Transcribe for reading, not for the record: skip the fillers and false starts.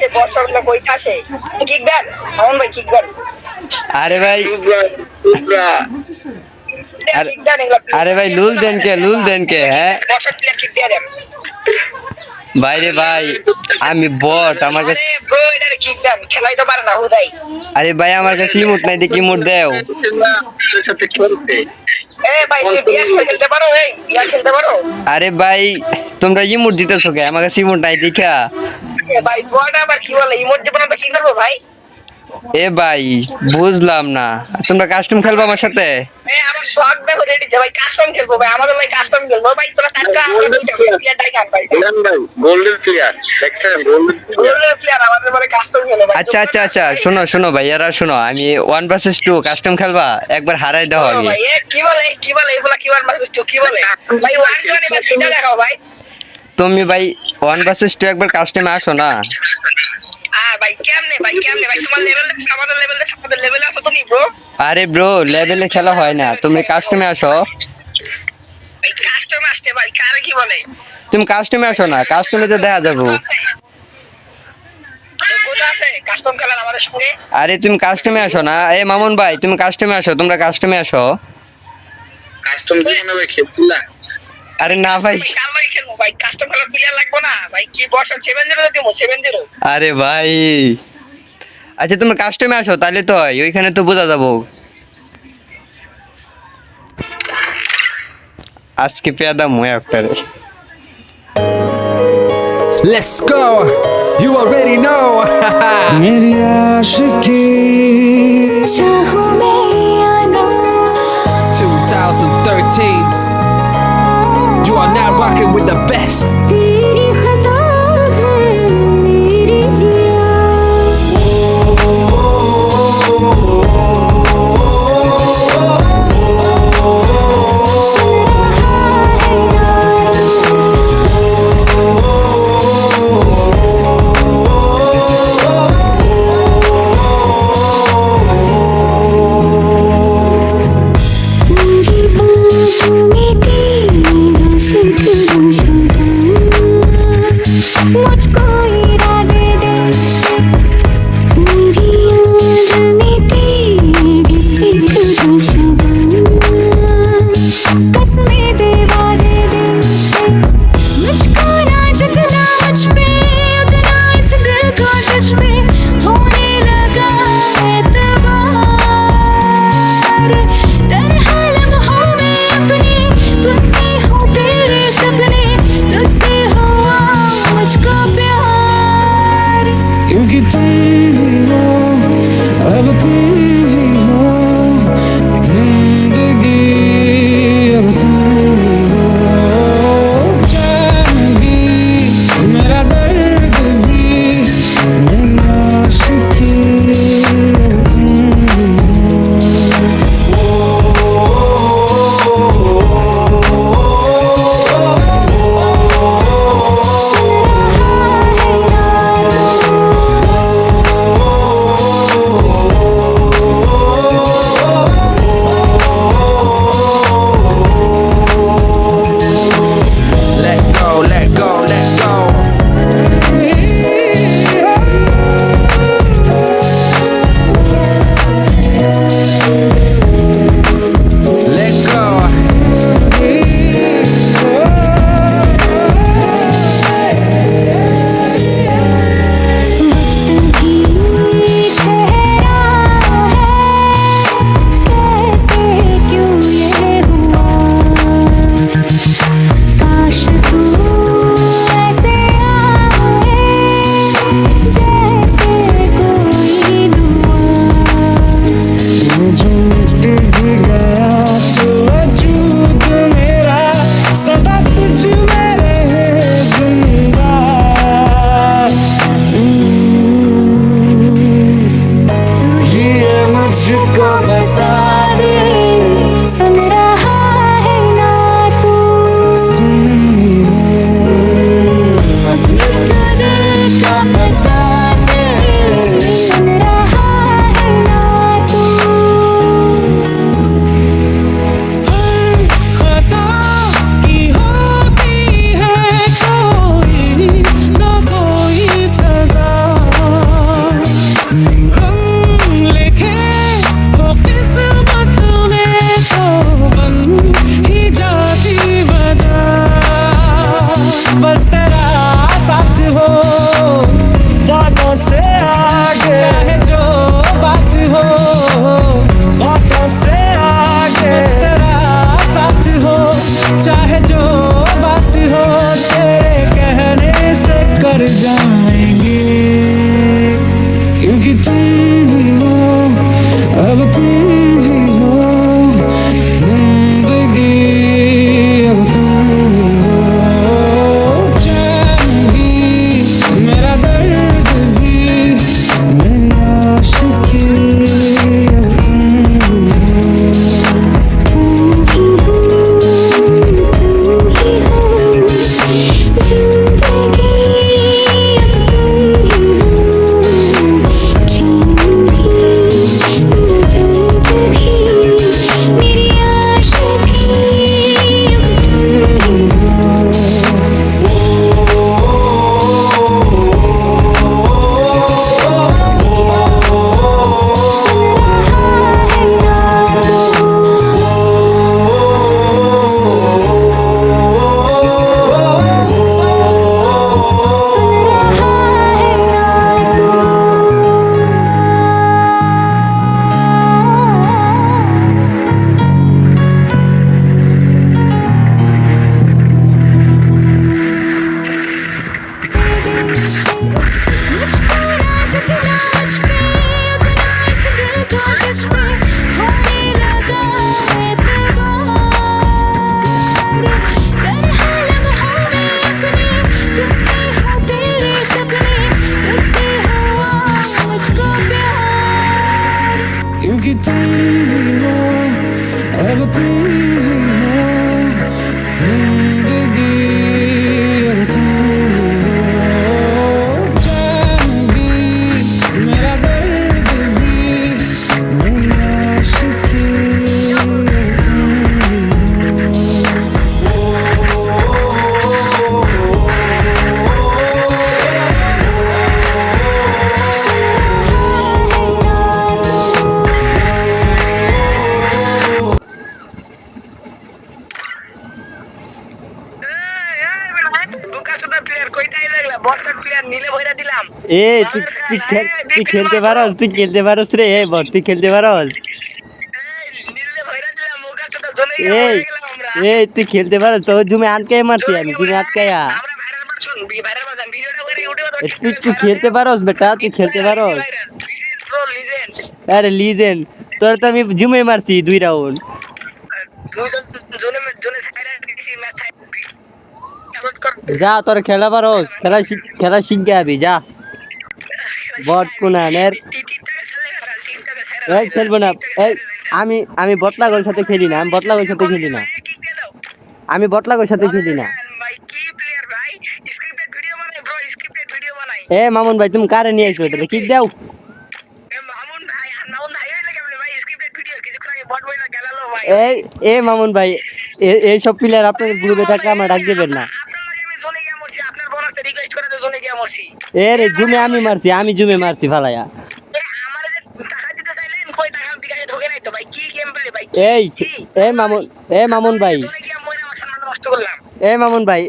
আসে বর্ষাগুলো কইতে আসে কিক দেন মামুন ভাই কিক দেন আরে ভাই কিক দেন এগুলো আরে ভাই লুল দেন কে হ্যাঁ বর্ষার প্লেয়ার কিক দিয়ে দেন ভাই রে ভাই আমি বট আমার কাছে আরে ব্রো এটা কিক দেন খেলাই তো পারে না হুদাই আরে ভাই আমার কাছে ইমোট নাই দেখি ইমোট দেও এ ভাই তুমি বিয়ার খেলতে পারো বিয়ার খেলতে পারো আরে ভাই তোমরা ইমোট দিতেছো কে আমার কাছে ইমোট নাই দেখা ভাই বড় আবার কি বলে ইমোট দেব না তো কি করবো ভাই এ ভাই বুঝলাম না তোমরা কাস্টম খেলবা আমার সাথে আমার শখ দেখো রেডি যে ভাই কাস্টম খেলবো ভাই আমাদের ভাই কাস্টম খেলবো ভাই তোরা চারটা প্লেয়ার ডাই গান পাইছে গোল্ডেন প্লেয়ার দেখছেন গোল্ডেন প্লেয়ার আমাদের মানে কাস্টম খেলে ভাই আচ্ছা শোনো ভাই এরা শোনো আমি 1 vs 2 কাস্টম খেলবা একবার হারাই দাও আগে ভাই কি বলে এগুলা কি 1 vs 2 কি বলে ভাই 1 1 এবার এটা দেখাও ভাই তুমি ভাই 1 vs 2 একবার কাস্টমে আসো না ভাই কেমনে ভাই তোমার লেভেল আমাদের লেভেলে আছো তুমি ব্রো আরে ব্রো লেভেলে খেলা হয় না তুমি কাস্টমে আসো ভাই কাস্টম আসতে ভাই কারে কি বলে তুমি কাস্টমে আসো না কাস্টমে তো দেখা যাবো কাস্টম খেলার আমাদের সঙ্গে আরে তুমি কাস্টমে আসো না এ মামুন ভাই তুমি কাস্টমে আসো তোমরা কাস্টমে আসো কাস্টম জীবনে ভাই খেলছিলা আরে না ভাই কাল ভাই খেলবো ভাই কাস্টম খেলার প্লেয়ার লাগবে না ভাই কি বর্ষণ 7-0 দিমু 7-0 আরে ভাই আচ্ছা তোমরা কাস্টমে আসো তাহলে তো হয় ওইখানে তো বোঝা যাবো আজকে পেয়াদা মুয়ে একটা Let's go. You already know. मेरी आशिकी चाहूं मैं या ना 2013. You are now rocking with the best. तेरी खता है मेरी जिया सुन रहा है मेरी बाहों में तेरा फिक्र शुदा मुझको इरादे दे मेरी याद में तेरी फिक्र शुदा कसमें दे वादे दे मुझको ना झुकना मुझ पे उतना इस दिल को तुझ पे होने लगा एतबार तन्हा लम्हों में अपने बुनती हूँ तेरे सपने तुझसे हुआ मुझको प्यार क्योंकि तुम ही हो अब तुम ही हो जिंदगी अब तुम ही हो जान भी मेरा दर्द भी मेरी आशिकी अब तुम ही सुन रहा है বটশট প্লেয়ার নিলে ভইরা দিলাম এ তুই খেলতে পারস রে এ বট তুই খেলতে পারস নিলে ভইরা দিলাম মুখা ছোট জনে এই গেলাম আমরা এই তুই খেলতে পারস তো জুমে আটকায় মারছি আমি জুমে আটকায়া আমরা ভাইরাল পারছুন ভাইরাল বাজান ভিডিওটা করে ইউটিউবে তুই খেলতে পারস বেটা তুই খেলতে পারস প্রো লিজেন্ড আরে লিজেন্ড তোর তো আমি জুমে মারছি 2 রাউন্ড তুই তো জনে সাইরা দিছি ম্যাচ যা তোর খেলা পারস খেলা শিখ যাবি যা বট কোনানের এই খেলবো না এই আমি বটলাগোর সাথে খেলি না আমি বটলাগোর সাথে খেলি না আমি বটলাগোর সাথে খেলি না ভাই কি প্লেয়ার ভাই স্ক্রিপ্টেড ভিডিও বানাই ব্রো স্ক্রিপ্টেড ভিডিও বানাই এ মামুন ভাই তুমি কারে নিয়ে আইছো এটা কিক দাও মামুন ভাই আর নাউন ভাই হইলে কেমনে ভাই স্ক্রিপ্টেড ভিডিও কিছুক্ষণ আগে বট বইলা গেলালো ভাই এই মামুন ভাই এই সব প্লেয়ার আপনাদের গ্রুপে থাকলে আমার ডাক দিবেন না আপনার লাগে আমি জোনে গিয়া মরছি আপনার বোনাসে রিকোয়েস্ট করে জোনে গিয়া মরছি এ রে জুমে আমি জুমে মারছি ফালায়া আমার যে টাকা দিতে চাইলেন কই টাকা দিকে ঢোকে নাই তো ভাই কি গেম প্লে ভাই এই মামুন ভাই জোনে গিয়া মরে আমার সম্মান নষ্ট করলাম মামুন ভাই